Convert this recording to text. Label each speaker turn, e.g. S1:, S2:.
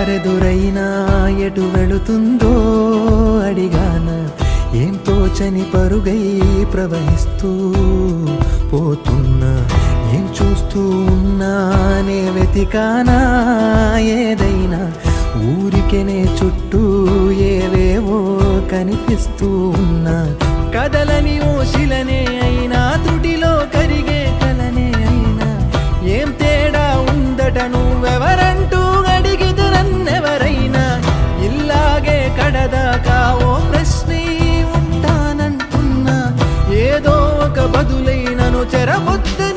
S1: దారెదురైనా ఎటు వెళుతుందో అడిగాన, ఏం తోచని పరుగై ప్రవహిస్తూ పోతున్నా, ఏం చూస్తూ ఉన్నానే వెతికానా ఏదైనా, ఊరికెనే చుట్టూ ఏవేవో కనిపిస్తూ ఉన్నా, కదలని ఓశిలనే అయినా త్రుటిలో కరిగే కలనే అయినా, ఏం తేడా ఉందట నువ్వెవరంటూ అడిగితే నన్నెవరైనా, ఇల్లాగే కడదాకా ఓ ప్రశ్నే ఉంటానంటున్నా, ఏదో ఒక బదులైనను చెరబొద్దు